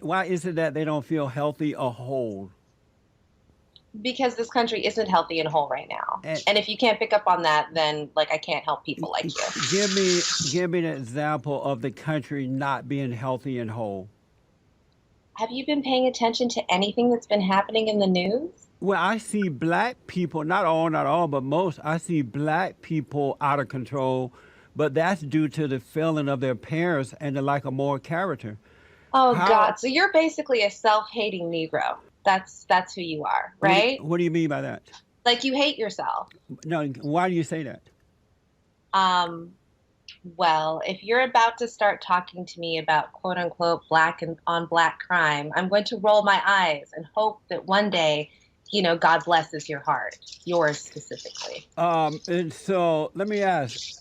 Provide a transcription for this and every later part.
Why is it that they don't feel healthy or whole? Because this country isn't healthy and whole right now. And And if you can't pick up on that, then like I can't help people like you. give me an example of the country not being healthy and whole. Have you been paying attention to anything that's been happening in the news? Well, I see black people, not all, but most, I see black people out of control, but that's due to the failing of their parents and the lack of moral character. Oh How, God. So you're basically a self-hating Negro. That's who you are, right? what do you mean by that? Like you hate yourself. No, why do you say that? Um, well, if you're about to start talking to me about quote unquote black and on black crime, I'm going to roll my eyes and hope that one day, God blesses your heart, yours specifically. And so let me ask,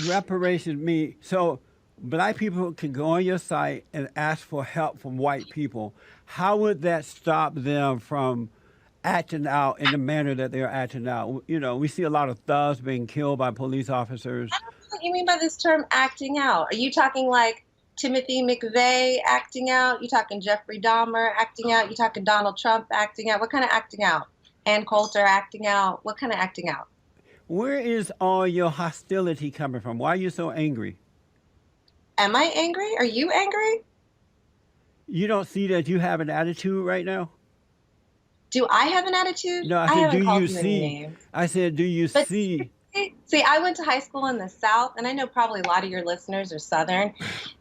reparations mean, so black people can go on your site and ask for help from white people. How would that stop them from acting out in the manner that they're acting out? We see a lot of thugs being killed by police officers. I don't know what you mean by this term acting out. Are you talking like Timothy McVeigh acting out? You talking Jeffrey Dahmer acting out? You talking Donald Trump acting out? What kind of acting out? Ann Coulter acting out? What kind of acting out? Where is all your hostility coming from? Why are you so angry? Am I angry? Are you angry? You don't see that you have an attitude right now? Do I have an attitude? No, I I said, do haven't you called you any see? names. I said, do you But see? see, I went to high school in the South, and I know probably a lot of your listeners are Southern.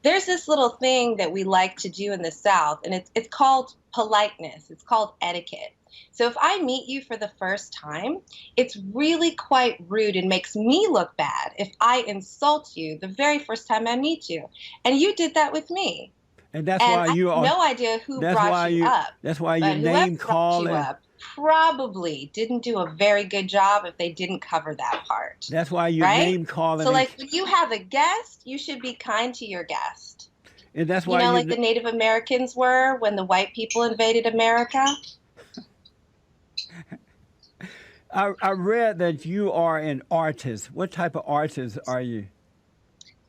There's this little thing that we like to do in the South, and it's called politeness. It's called etiquette. So if I meet you for the first time, it's really quite rude and makes me look bad if I insult you the very first time I meet you. And you did that with me. And that's And why I have you are. no idea who That's why brought you you. up. That's why you But whoever name brought you calling. up probably didn't do a very good job if they didn't cover that part, That's why you right? name calling, So, like, when you have a guest, you should be kind to your guest. and that's why Like the Native Americans were when the white people invaded America. I read that you are an artist. What type of artist are you?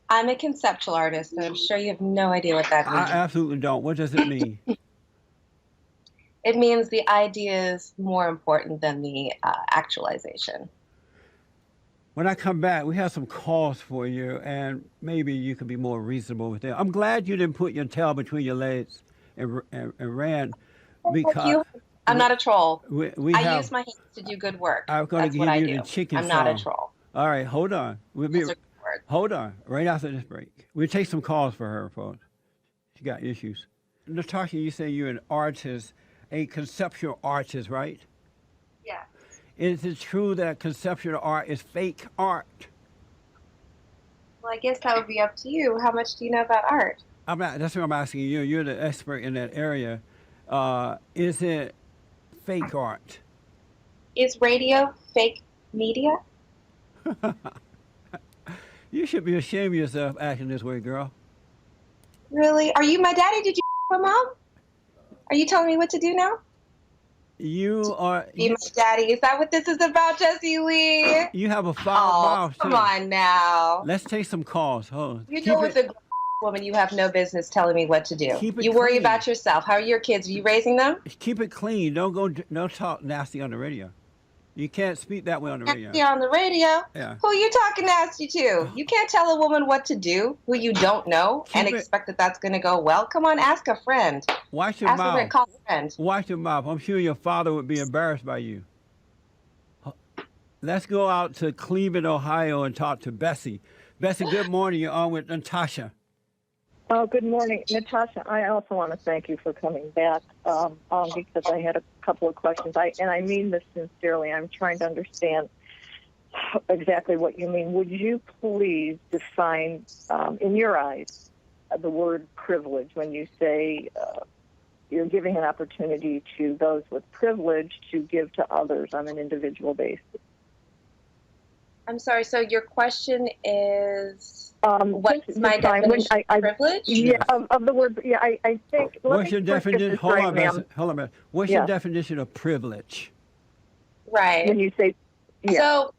I'm a conceptual artist, and I'm sure you have no idea what that I means. absolutely don't. What does it mean? It means the idea is more important than the actualization. When I come back, we have some calls for you, and maybe you can be more reasonable with them. I'm glad you didn't put your tail between your legs and ran, Thank because you. I'm not a troll. we I have. use my hands to do good work. I'm going That's to what give I you do. the chicken I'm not a song. troll. All right, hold on. Those are good words. Hold on. Right after this break, we'll take some calls for her, folks. She got issues. Natasha, you say you're an artist, a conceptual artist, right? Yeah. Is it true that conceptual art is fake art? Well, I guess that would be up to you. How much do you know about art? I'm not. That's what I'm asking you. You're the expert in that area. Is it fake art? Is radio fake media? You should be ashamed of yourself acting this way, girl. Really? Are you my daddy? Did you my mom? Are you telling me what to do now? You are. Be my daddy. Is that what this is about, Jesse Lee? You have a foul Oh, mouth too. come on now. Let's take some calls. Hold on. You know, as a woman, you have no business telling me what to do. Keep it You worry clean. about yourself. How are your kids? Are you raising them? Keep it clean. Don't talk nasty on the radio. You can't speak that way on the radio. Nasty on the radio? Yeah. Who you talking nasty to? You can't tell a woman what to do who you don't know and expect that that's going to go well. Come on, ask a friend. Watch your Ask a mouth. friend, call a friend. Watch your mouth. I'm sure your father would be embarrassed by you. Let's go out to Cleveland, Ohio, and talk to Bessie. Bessie, good morning. You're on with Natasha. Oh, good morning, Natasha. I also want to thank you for coming back because I had a couple of questions. And I mean this sincerely. I'm trying to understand exactly what you mean. Would you please define, in your eyes, the word privilege when you say you're giving an opportunity to those with privilege to give to others on an individual basis? I'm sorry, so your question is, what's my definition of privilege? Yeah, of the word, yeah, I think... What's your definition? Hold on a minute. What's your definition of privilege? Right. When you say... Yeah. So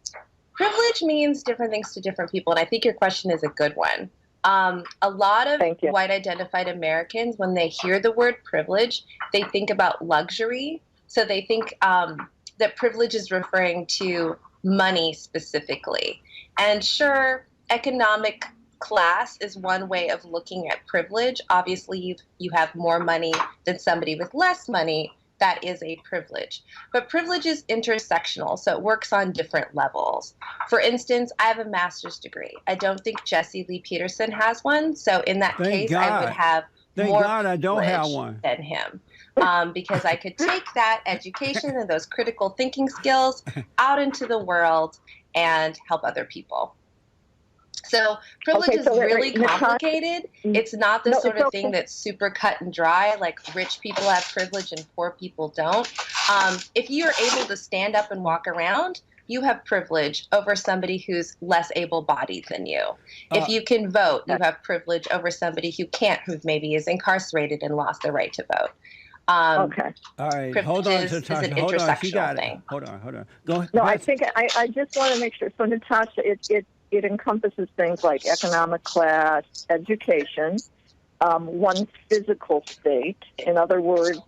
privilege means different things to different people, and I think your question is a good one. A lot of Thank you. white identified Americans, when they hear the word privilege, they think about luxury. So they think that privilege is referring to money specifically. And sure, economic class is one way of looking at privilege. Obviously, you have more money than somebody with less money. That is a privilege. But privilege is intersectional, so it works on different levels. For instance, I have a master's degree. I don't think Jesse Lee Peterson has one. So in that Thank case, I would God. have Thank more God I don't have privilege one. than him. Because I could take that education and those critical thinking skills out into the world and help other people. So privilege Okay, is so really Natasha, complicated. It's not the no, sort it's of thing okay. that's super cut and dry, like rich people have privilege and poor people don't. If you're able to stand up and walk around, you have privilege over somebody who's less able-bodied than you. If you can vote, you have privilege over somebody who can't, who maybe is incarcerated and lost their right to vote. Okay. All right, Privilege hold on, is an Natasha. Hold on, she intersectional got it. thing. Hold on. Go. No, I Beth. think I just want to make sure. So, Natasha, it encompasses things like economic class, education, one's physical state. In other words,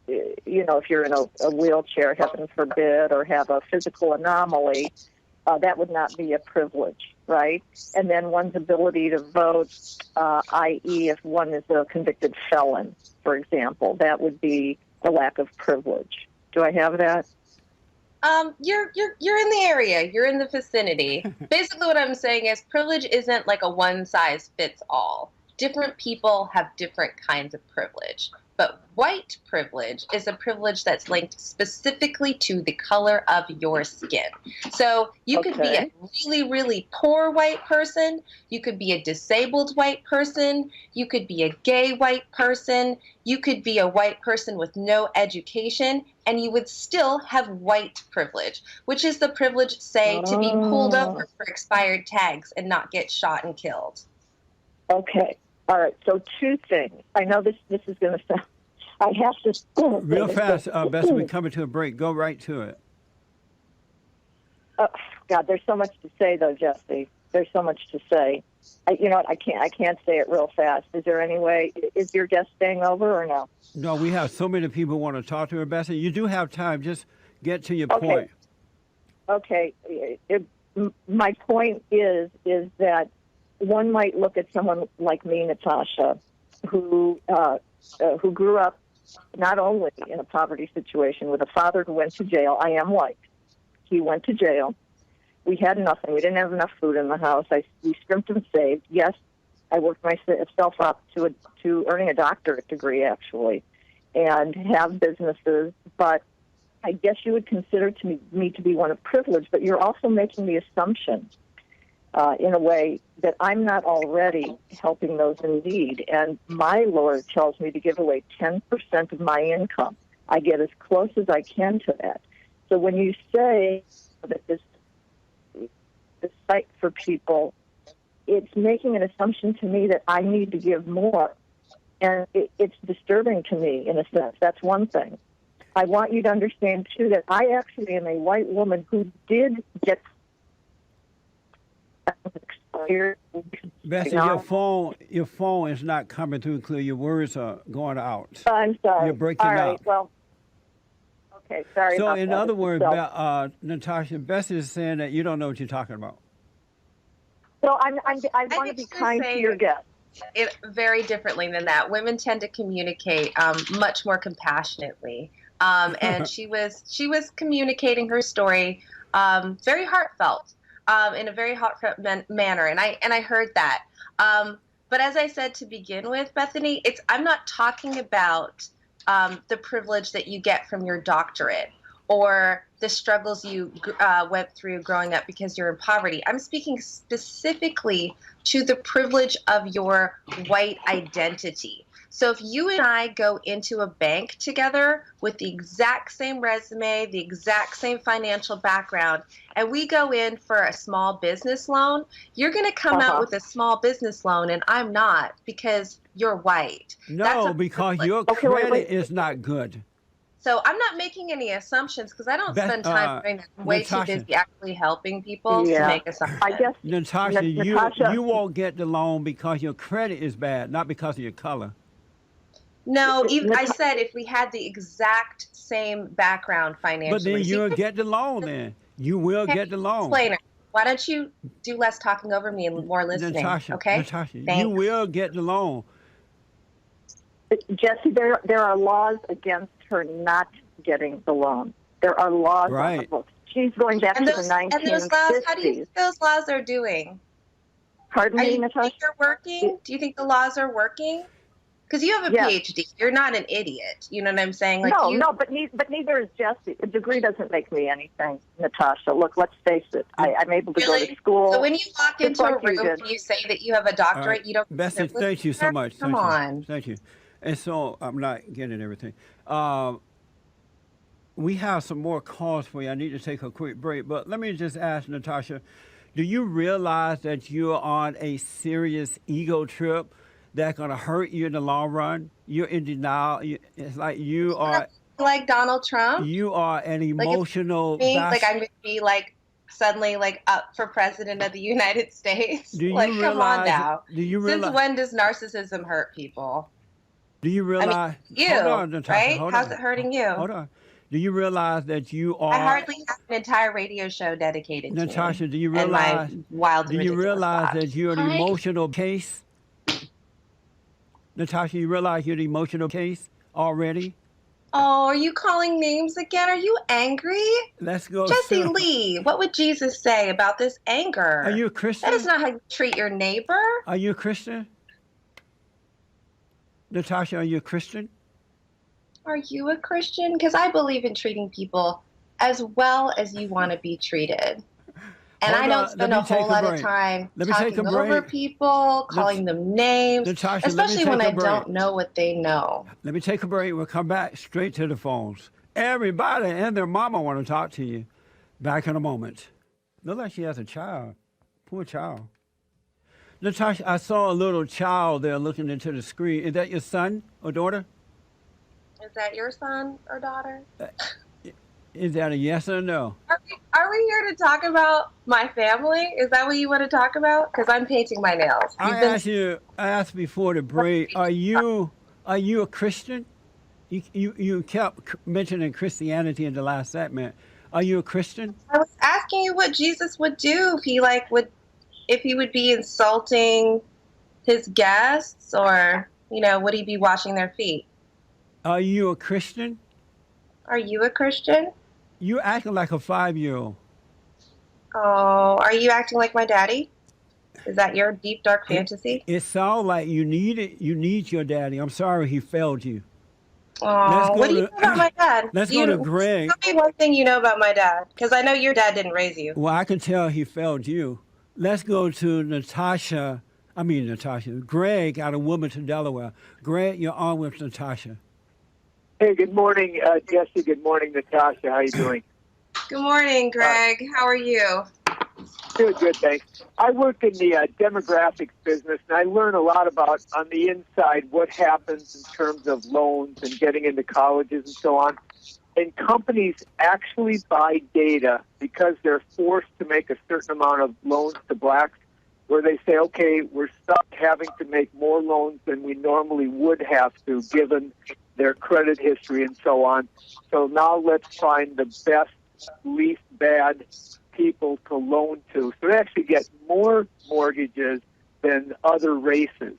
if you're in a wheelchair, heaven forbid, or have a physical anomaly, that would not be a privilege, right? And then one's ability to vote, i.e., if one is a convicted felon, for example, that would be a lack of privilege. Do I have that? You're in the area. You're in the vicinity. Basically, what I'm saying is privilege isn't like a one size fits all. Different people have different kinds of privilege. But white privilege is a privilege that's linked specifically to the color of your skin. So you could be a really, really poor white person. You could be a disabled white person. You could be a gay white person. You could be a white person with no education, and you would still have white privilege, which is the privilege, say, to be pulled over for expired tags and not get shot and killed. Okay. All right. So two things. I know this is going to sound. I have to. Real fast, Beth, we're coming to a break. Go right to it. God, there's so much to say, though, Jesse. There's so much to say. You know what? I can't say it real fast. Is there any way? Is your guest staying over or no? No, we have so many people want to talk to her, Beth. You do have time. Just get to your point. Okay. My point is that one might look at someone like me, Natasha, who grew up not only in a poverty situation with a father who went to jail. I am white. He went to jail. We had nothing. We didn't have enough food in the house. We scrimped and saved. Yes, I worked myself up to earning a doctorate degree, actually, and have businesses. But I guess you would consider me to be one of privilege, but you're also making the assumption in a way that I'm not already helping those in need. And my Lord tells me to give away 10% of my income. I get as close as I can to that. So when you say that this site for people, it's making an assumption to me that I need to give more. And it's disturbing to me in a sense. That's one thing. I want you to understand, too, that I actually am a white woman who did get expired. Bessie, your phone is not coming through clear. Your words are going out. I'm sorry. You're breaking All right, up. well, okay, sorry So about in that. other words, So, Natasha, Bessie is saying that you don't know what you're talking about. so I want to be kind to your guest. It very differently than that. Women tend to communicate much more compassionately, and she was communicating her story very heartfelt, in a very heartfelt manner, and I heard that. But as I said to begin with, Bethany, I'm not talking about the privilege that you get from your doctorate or the struggles you went through growing up because you're in poverty. I'm speaking specifically to the privilege of your white identity. So if you and I go into a bank together with the exact same resume, the exact same financial background, and we go in for a small business loan, you're going to come out with a small business loan, and I'm not, because you're white. No, because your credit is not good. So I'm not making any assumptions because I don't Beth, spend time doing that. I'm way too Natasha, busy actually helping people to Yeah, make I guess assumptions. Natasha, Natasha. you won't get the loan because your credit is bad, not because of your color. No, I Nat- said if we had the exact same background But then financially. So you you'll can get the loan. Then you will okay, get the loan. explainer. Why don't you do less talking over me and more listening? Okay. Natasha, you Thanks. will get the loan. Jesse, there are laws against her not getting the loan. There are laws on the Right. books. She's going back And to the those laws. How do you 1950s. think those laws are doing? Pardon Are me, you think Natasha? they're working? Do you think the laws are working? Because you have a Yes. PhD. You're not an idiot. You know what I'm saying? Like No, but neither is Jesse. A degree doesn't make me anything, Natasha. Look, let's face it. I'm able to go really. to school. So when you walk just into like a you room did. and you say that you have a All doctorate, right, you don't. Bessie, thank you so much. Come Thank you. on. Thank you. And so I'm not getting everything. We have some more calls for you. I need to take a quick break, but let me just ask Natasha, do you realize that you're on a serious ego trip that's going to hurt you in the long run? You're in denial. It's like Like Donald Trump. you are an Like it's emotional me. Like bas- I'm going to be like suddenly like up for president of the United States. Do you Like come on realize? now. Do you Since realize? when does narcissism hurt people? Do you I mean, realize? you, Hold on, Natasha. right? Hold How's on. it hurting you? Hold on. Do you realize that you I are? hardly have an entire radio show dedicated to me Natasha, do you and my realize? wild, Do you ridiculous realize that thoughts. you're an Hi. emotional case? Natasha, you realize you're the emotional case already? Oh, are you calling names again? Are you angry? Let's go. Jesse Lee, what would Jesus say about this anger? Are you a That is Christian? not how you treat your neighbor. Are you a Christian? Natasha, are you a Christian? Are you a Christian? Because I believe in treating people as well as you want to be treated. And Hold I don't on. spend Let a me take whole a lot of break. time Let me take a talking over break. people, calling them names, Natasha, let me especially when take a I break. don't know what they know. Let me take a break. We'll come back straight to the phones. Everybody and their mama want to talk to you. Back in a moment. Look like she has a child. Poor child. Natasha, I saw a little child there looking into the screen. Is that your son or daughter? Is that your son or daughter? Is that a yes or no? Are we here to talk about my family? Is that what you want to talk about? Because I'm painting my nails. I asked before the break, are you a Christian? You kept mentioning Christianity in the last segment. Are you a Christian? I was asking you what Jesus would do if he would be insulting his guests, or would he be washing their feet? Are you a Christian? Are you a Christian? You acting like a 5-year-old. Oh, are you acting like my daddy? Is that your deep dark fantasy? It sounds like you need your daddy. I'm sorry he failed you. Oh, what do you know about my dad? Let's go to Greg. Tell me one thing you know about my dad, because I know your dad didn't raise you. Well, I can tell he failed you. Let's go to Greg out of Wilmington, Delaware. Greg, you're on with Natasha. Hey, good morning, Jesse. Good morning, Natasha. How you doing? Good morning, Greg. How are you? Good, thanks. I work in the demographics business, and I learn a lot about, on the inside, what happens in terms of loans and getting into colleges and so on. And companies actually buy data because they're forced to make a certain amount of loans to blacks, where they say, okay, we're stuck having to make more loans than we normally would have to, given their credit history and so on. So now let's find the best, least bad people to loan to. So they actually get more mortgages than other races.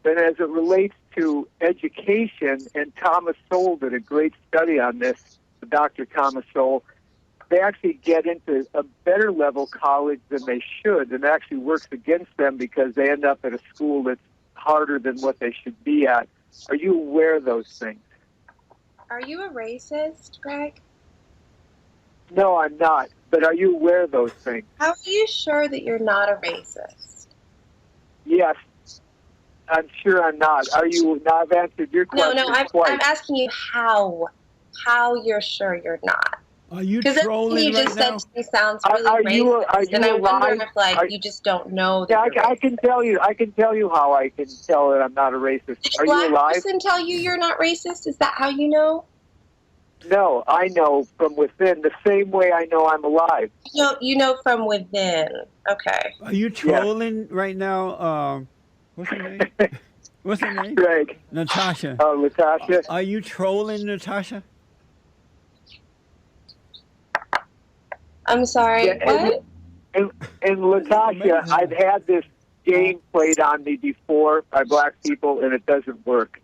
Then as it relates to education, and Thomas Sowell did a great study on this, Dr. Thomas Sowell, they actually get into a better level college than they should, and it actually works against them because they end up at a school that's harder than what they should be at. Are you aware of those things? Are you a racist, Greg? No, I'm not. But are you aware of those things? How are you sure that you're not a racist? Yes, I'm sure I'm not. Are you? Now I've answered your question twice. I'm asking you how you're sure you're not. Are you Because trolling you just right now? said to me sounds really Are racist, you and I wonder alive? if you just don't know that Yeah, you're I can tell you. I can tell you how I can tell that I'm not a racist. Did Are a black you alive? person tell you you're not racist? Is that how you know? No, I know from within the same way I know I'm alive. You know from within. Okay. Are you trolling right now? What's her name? What's her name? Greg. Natasha. Latasha. Are you trolling Natasha? I'm sorry. Yeah, what? And Latasha, I've had this game played on me before by black people, and it doesn't work.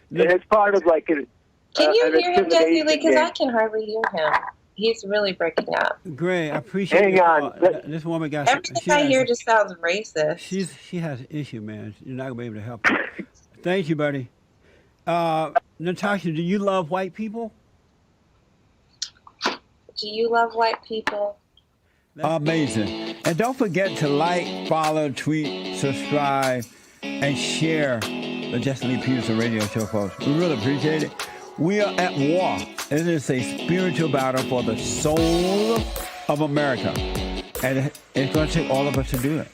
And it's part of like an Can you an hear him, Jesse Lee? intimidation Because I game. can hardly hear him. He's really breaking up. Great, I appreciate Hang your on. call. This woman got. Everything she I has- hear just sounds racist. She has an issue, man. You're not gonna be able to help her. Thank you, buddy. Natasha, do you love white people? Do you love white people? Amazing. And don't forget to like, follow, tweet, subscribe, and share the Jesse Lee Peterson radio show, folks. We really appreciate it. We are at war. It is a spiritual battle for the soul of America. And it's going to take all of us to do it.